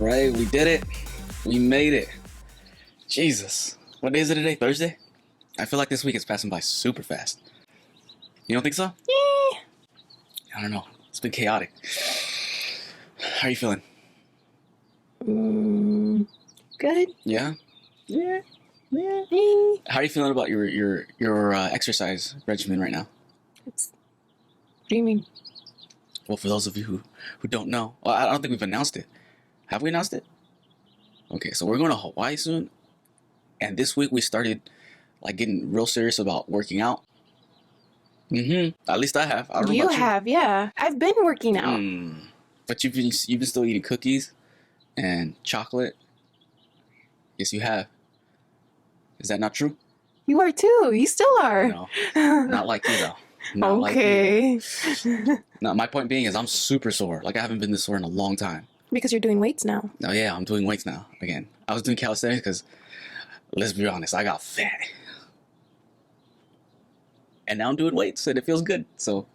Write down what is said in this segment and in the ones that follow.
Right, we did it. We made it. Jesus. What day is it today? Thursday? I feel like this week is passing by super fast. You don't think so? Yeah. I don't know. It's been chaotic. How are you feeling? Good. Yeah? Yeah. Yeah. How are you feeling about your exercise regimen right now? It's dreaming. Well, for those of you who don't know, well, I don't think we've announced it. Have we announced it? Okay, so we're going to Hawaii soon. And this week we started like getting real serious about working out. At least I have. I don't know You about you. have, yeah. I've been working out. But you've been still eating cookies and chocolate. Yes, you have. Is that not true? You are too. You still are. No, not like you though. Not Okay. Like you. No, my point being is I'm super sore. Like I haven't been this sore in a long time. Because you're doing weights now. Oh yeah, I'm doing weights now again. I was doing calisthenics because, let's be honest, I got fat. And now I'm doing weights and it feels good. So,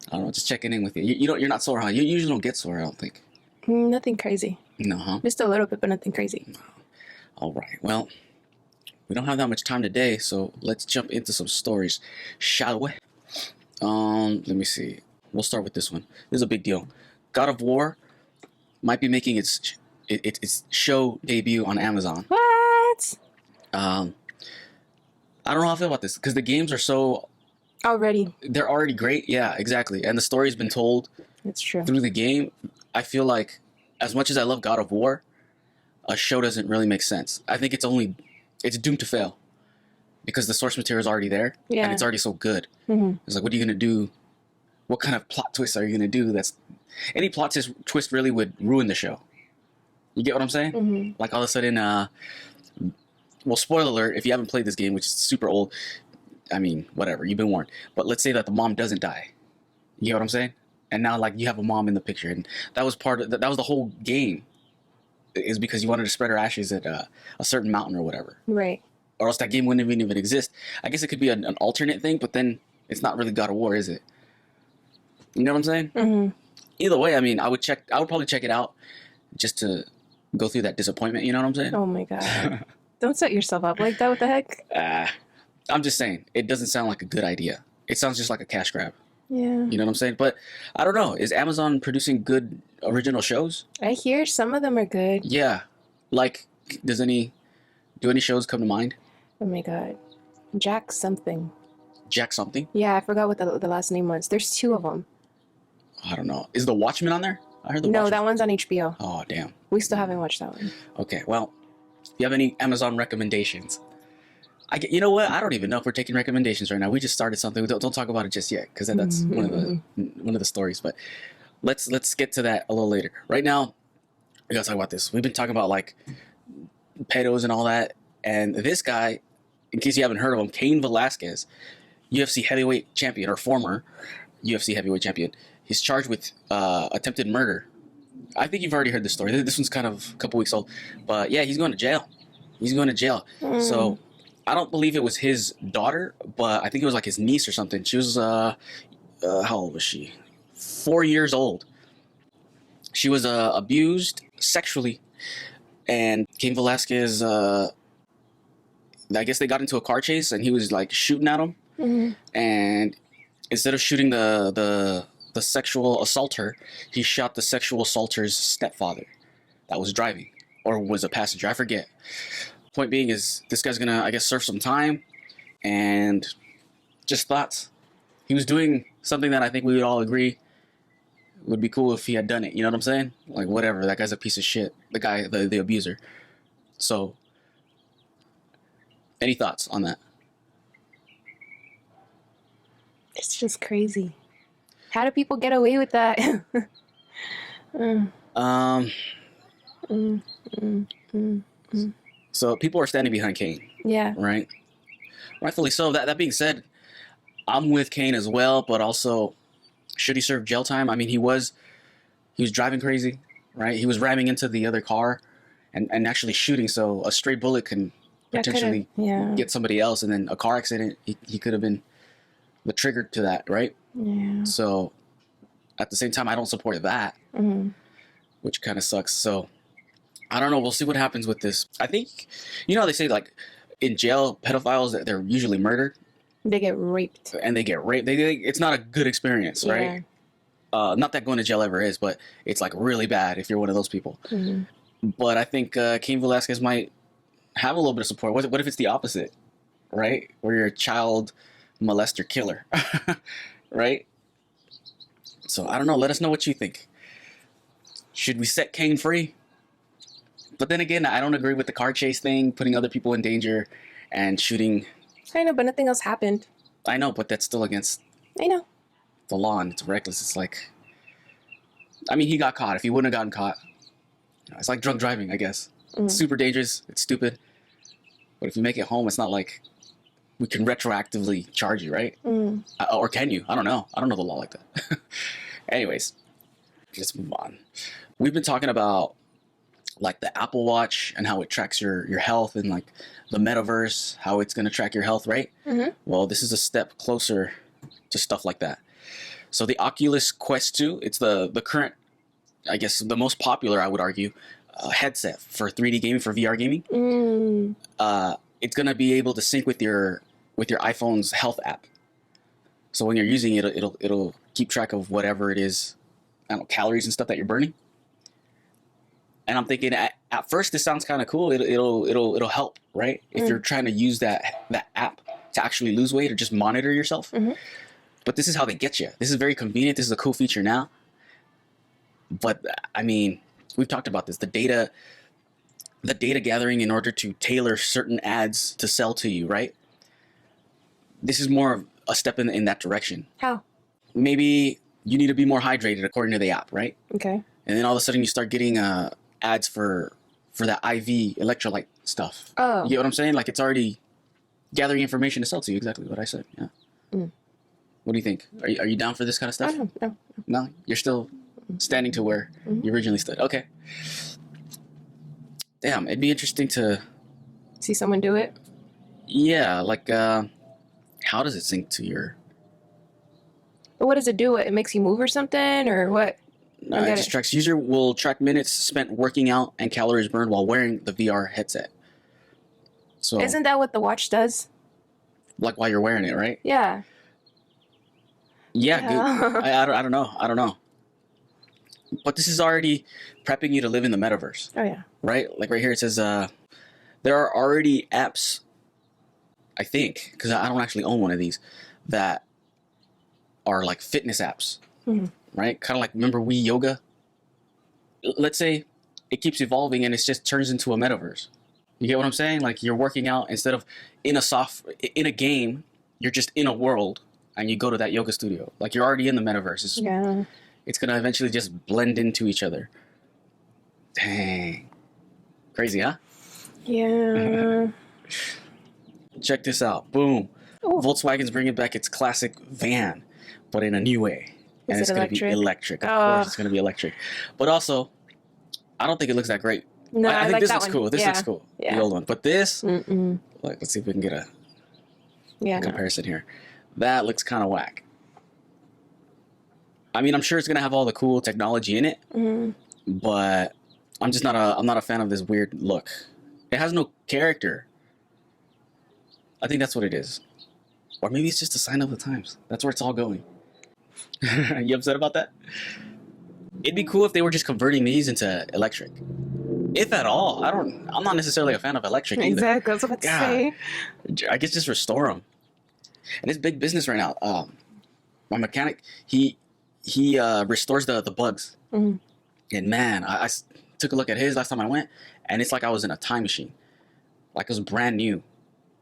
I don't know, just checking in with you. You're not sore, huh? You usually don't get sore, I don't think. Nothing crazy. No, huh? Just a little bit, but nothing crazy. All right. Well, we don't have that much time today, so let's jump into some stories, shall we? Let me see. We'll start with this one. This is a big deal. God of War might be making its show debut on Amazon. What? I don't know how I feel about this because the games are so Already. they're already great. Yeah, exactly. And the story's been told It's true. through the game. I feel like as much as I love God of War, a show doesn't really make sense. I think it's doomed to fail because the source material is already there and it's already so good. It's like, what are you gonna do? What kind of plot twist are you gonna do? Any plot twist really would ruin the show. You get what I'm saying? Like all of a sudden, well, spoiler alert, if you haven't played this game, which is super old, I mean, whatever, you've been warned. But let's say that the mom doesn't die. You get what I'm saying? And now, like, you have a mom in the picture, and that was that was the whole game, is because you wanted to spread her ashes at a certain mountain or whatever. Right. Or else that game wouldn't even exist. I guess it could be an alternate thing, but then it's not really God of War, is it? You know what I'm saying? Either way, I mean, I would probably check it out just to go through that disappointment. You know what I'm saying? Oh my God. Don't set yourself up like that. What the heck? I'm just saying, it doesn't sound like a good idea. It sounds just like a cash grab. Yeah. You know what I'm saying? But I don't know. Is Amazon producing good original shows? I hear some of them are good. Yeah. Like, do any shows come to mind? Oh my God. Jack something. Jack something? Yeah, I forgot what the last name was. There's two of them. I don't know. Is The Watchmen on there? I heard No, that one's on HBO. Oh, damn. We still haven't watched that one. Okay, well, if you have any Amazon recommendations, you know what? I don't even know if we're taking recommendations right now. We just started something. Don't talk about it just yet, because that's one of the stories. But let's get to that a little later. Right now, we gotta talk about this. We've been talking about like pedos and all that, and this guy, in case you haven't heard of him, Cain Velasquez, UFC heavyweight champion or former UFC heavyweight champion. He's charged with attempted murder. I think you've already heard this story. This one's kind of a couple weeks old, but yeah, he's going to jail. So I don't believe it was his daughter, but I think it was like his niece or something. She was how old was she? 4 years old. She was abused sexually, and Cain Velasquez, I guess they got into a car chase, and he was like shooting at him, and instead of shooting the sexual assaulter, he shot the sexual assaulter's stepfather that was driving, or was a passenger, I forget. Point being is, this guy's gonna, I guess, serve some time, and just thoughts. He was doing something that I think we would all agree would be cool if he had done it, you know what I'm saying? Like, whatever, that guy's a piece of shit, the guy, the abuser. So, any thoughts on that? It's just crazy. How do people get away with that? So people are standing behind Cain. Yeah. Right? Rightfully so. That being said, I'm with Cain as well, but also, should he serve jail time? I mean, he was driving crazy, right? He was ramming into the other car and actually shooting, so a stray bullet can potentially get somebody else, and then a car accident, he could have been the trigger to that, right? Yeah. So at the same time, I don't support that, which kind of sucks. So I don't know. We'll see what happens with this. I think, they say like in jail, pedophiles they're usually murdered They get raped. and they get raped. It's not a good experience, right? Not that going to jail ever is, but it's like really bad if you're one of those people. Mm-hmm. But I think Cain Velasquez might have a little bit of support. What if it's the opposite, right? Where you're a child molester killer, right? So I don't know. Let us know what you think. Should we set Cain free? But then again, I don't agree with the car chase thing, putting other people in danger and shooting. I know, but nothing else happened. I know, but that's still against I know. the law and it's reckless. It's like, I mean, he got caught. If he wouldn't have gotten caught, it's like drunk driving, I guess. It's super dangerous. It's stupid. But if you make it home, it's not like we can retroactively charge you, right? Or can you? I don't know. I don't know the law like that. Anyways, let's move on. We've been talking about like the Apple Watch and how it tracks your health and like the metaverse, how it's going to track your health, right? Mm-hmm. Well, this is a step closer to stuff like that. So the Oculus Quest 2, it's the current, I guess, the most popular, I would argue, headset for 3D gaming, for VR gaming. It's going to be able to sync with your iPhone's health app. So when you're using it, it'll keep track of whatever it is, I don't know, calories and stuff that you're burning. And I'm thinking at first this sounds kind of cool. It'll help, right? If you're trying to use that app to actually lose weight or just monitor yourself. Mm-hmm. But this is how they get you. This is very convenient. This is a cool feature now. But I mean, we've talked about this. The data gathering in order to tailor certain ads to sell to you, right? This is more of a step in that direction. How? Maybe you need to be more hydrated according to the app, right? Okay. And then all of a sudden you start getting ads for that IV electrolyte stuff. Oh. You get what I'm saying? Like it's already gathering information to sell to you. Exactly what I said. Yeah. What do you think? Are you down for this kind of stuff? I don't know. No, you're still standing to where you originally stood. Okay. Damn, it'd be interesting to See someone do it? Yeah, like how does it sync to your? But what does it do? It makes you move or something, or what? It just tracks. User will track minutes spent working out and calories burned while wearing the VR headset. So Isn't that what the watch does? like while you're wearing it, right? Yeah. Yeah, good. I don't know. But this is already prepping you to live in the metaverse, Oh yeah. right? Like right here it says there are already apps, I think, because I don't actually own one of these, that are like fitness apps, right? Kind of like, remember Wii Yoga? Let's say it keeps evolving and it just turns into a metaverse. You get what I'm saying? Like you're working out instead of in a game, you're just in a world and you go to that yoga studio. Like you're already in the metaverse. It's going to eventually just blend into each other. Dang. Crazy, huh? Yeah. Check this out. Boom. Ooh. Volkswagen's bringing back its classic van, but in a new way. And Is it's it going to be electric. Of course, it's going to be electric. But also, I don't think it looks that great. No, I think like this that looks one. cool. This Yeah. looks cool. Yeah. The old one. But this, Mm-mm. like, let's see if we can get a Yeah. No. comparison here. That looks kind of whack. I mean, I'm sure it's going to have all the cool technology in it, but I'm not a fan of this weird look. It has no character. I think that's what it is. Or maybe it's just a sign of the times. That's where it's all going. You upset about that? It'd be cool if they were just converting these into electric. If at all. I'm not necessarily a fan of electric either. Exactly. I was about to say. I guess just restore them. And it's big business right now. My mechanic, he restores the bugs. And man, I took a look at his last time I went, and it's like I was in a time machine. Like it was brand new.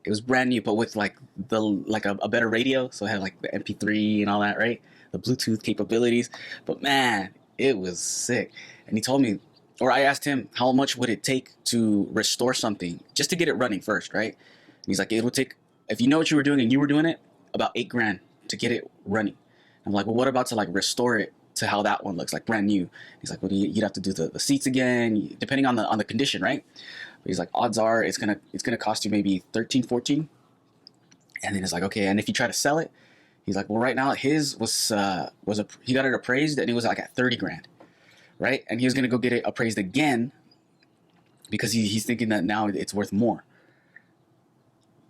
It was brand new, but with like a better radio, so it had like the MP3 and all that, right? The Bluetooth capabilities. But man, it was sick. And he told me, or I asked him, how much would it take to restore something just to get it running first, right? And he's like, it would take, if you know what you were doing and you were doing it, about $8,000 to get it running. I'm like, well, what about to like restore it to how that one looks, like brand new? He's like, well, you'd have to do the seats again, depending on the condition, right? But he's like, odds are it's gonna cost you maybe 13, 14. And then it's like, okay, and if you try to sell it, he's like, well, right now his he got it appraised and it was like at $30,000, right? And he was gonna go get it appraised again because he's thinking that now it's worth more.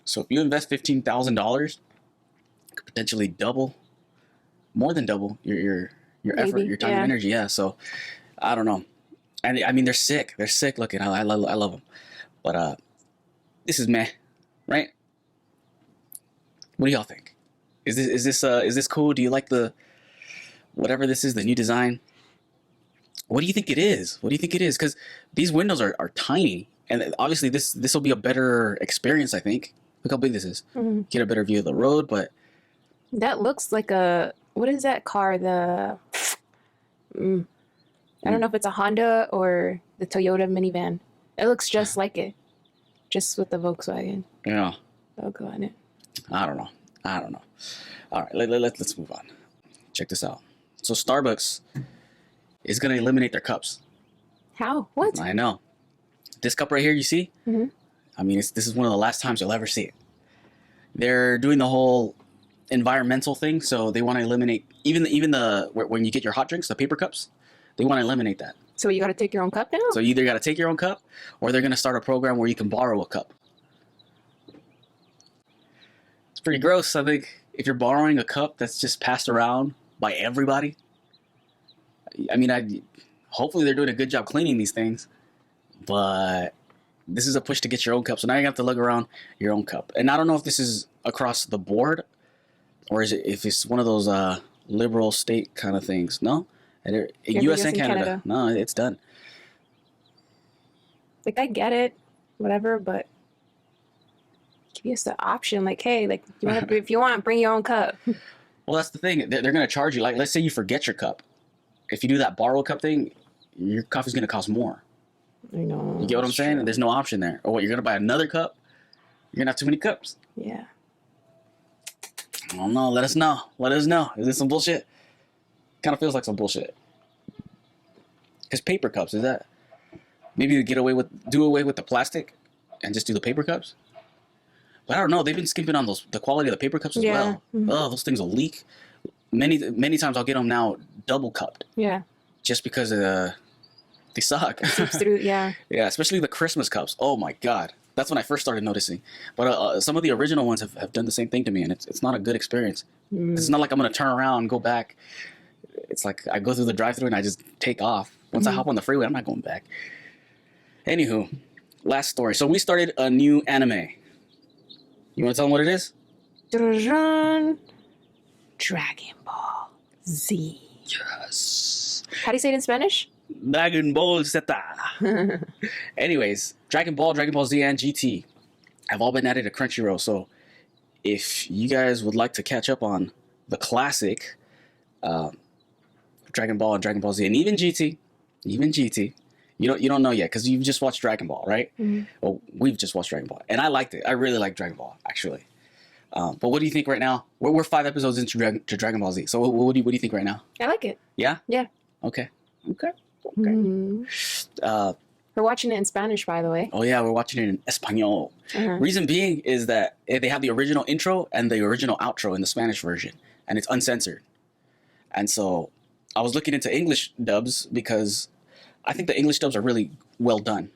So if you invest $15,000, could potentially double, more than double your effort, your time and energy. Yeah. So I don't know. And I mean, they're sick. They're sick looking. I love them. But this is meh, right? What do y'all think? Is this cool? Do you like the whatever this is, the new design? What do you think it is? What do you think it is? Because these windows are tiny, and obviously this will be a better experience. I think. Look how big this is. Mm-hmm. Get a better view of the road, but that looks like a, what is that car? I don't know if it's a Honda or the Toyota minivan. It looks just like it, just with the Volkswagen yeah, logo on it. I don't know. All right, let's move on. Check this out. So Starbucks is gonna eliminate their cups. How? What? I know. This cup right here, you see? Mm-hmm. I mean, this is one of the last times you'll ever see it. They're doing the whole environmental thing, so they want to eliminate even the when you get your hot drinks, the paper cups. They want to eliminate that. So you got to take your own cup now? So you either got to take your own cup, or they're going to start a program where you can borrow a cup. It's pretty gross, I think, if you're borrowing a cup that's just passed around by everybody. I mean, hopefully they're doing a good job cleaning these things, but this is a push to get your own cup. So now you have to lug around your own cup. And I don't know if this is across the board, or is it if it's one of those liberal state kind of things. No? US and Canada. No, it's done. Like, I get it, whatever, but give us the option. Like, hey, like, if you want, bring your own cup. Well, that's the thing. They're going to charge you. Like, let's say you forget your cup. If you do that borrow cup thing, your coffee's going to cost more. I know. You get what I'm saying? True. There's no option there. Or what, you're going to buy another cup? You're going to have too many cups. Yeah. I don't know. Let us know. Let us know. Is this some bullshit? Kind of feels like some bullshit. Because paper cups, is that... Maybe do away with the plastic and just do the paper cups? But I don't know. They've been skimping on the quality of the paper cups as well. Mm-hmm. Oh, those things will leak. Many times I'll get them now double cupped. Yeah. Just because they suck. It seeps through, yeah. Yeah, especially the Christmas cups. Oh my God. That's when I first started noticing. But some of the original ones have done the same thing to me, and it's not a good experience. It's not like I'm going to turn around and go back. It's like I go through the drive-thru and I just take off. Once I hop on the freeway, I'm not going back. Anywho, last story. So we started a new anime. You want to tell them what it is? Dragon Ball Z. Yes. How do you say it in Spanish? Dragon Ball Z. Anyways, Dragon Ball Z, and GT have all been added to Crunchyroll. So if you guys would like to catch up on the classic Dragon Ball and Dragon Ball Z, and even GT, you don't know yet because you've just watched Dragon Ball, right? Mm-hmm. Well, we've just watched Dragon Ball, and I liked it. I really like Dragon Ball, actually. But what do you think right now? We're 5 episodes into Dragon Ball Z. So what do you think right now? I like it. Yeah? Yeah. Okay. Mm-hmm. We're watching it in Spanish, by the way. Oh, yeah. We're watching it in Espanol. Reason being is that they have the original intro and the original outro in the Spanish version, and it's uncensored. And so I was looking into English dubs because I think the English dubs are really well done,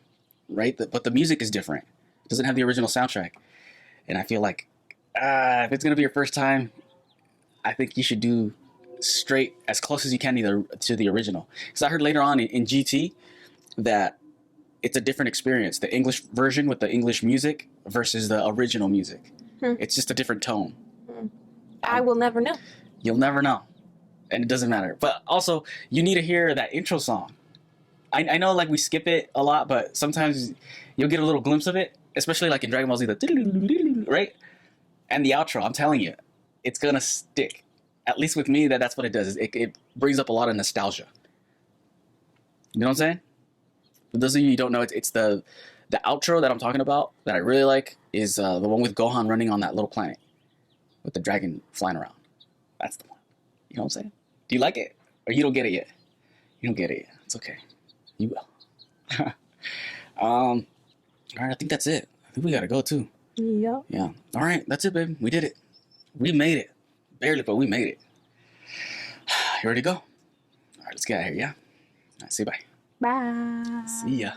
right? But the music is different. It doesn't have the original soundtrack. And I feel like if it's going to be your first time, I think you should do straight as close as you can to the original. Because I heard later on in GT that it's a different experience. The English version with the English music versus the original music. It's just a different tone. I will never know. You'll never know. And it doesn't matter. But also, you need to hear that intro song. I know like we skip it a lot, but sometimes you'll get a little glimpse of it, especially like in Dragon Ball Z, right? And the outro, I'm telling you, it's going to stick. At least with me, that's what it does. It brings up a lot of nostalgia. You know what I'm saying? For those of you who don't know, it's the outro that I'm talking about that I really like is the one with Gohan running on that little planet with the dragon flying around. That's the one. You know what I'm saying? Do you like it? Or you don't get it yet? You don't get it yet. It's okay. You will. All right, I think that's it. I think we gotta go too. Yeah. Yeah. All right, that's it, baby. We did it. We made it. Barely, but we made it. You ready to go? All right, let's get out of here, yeah? All right, say bye. Bye. See ya.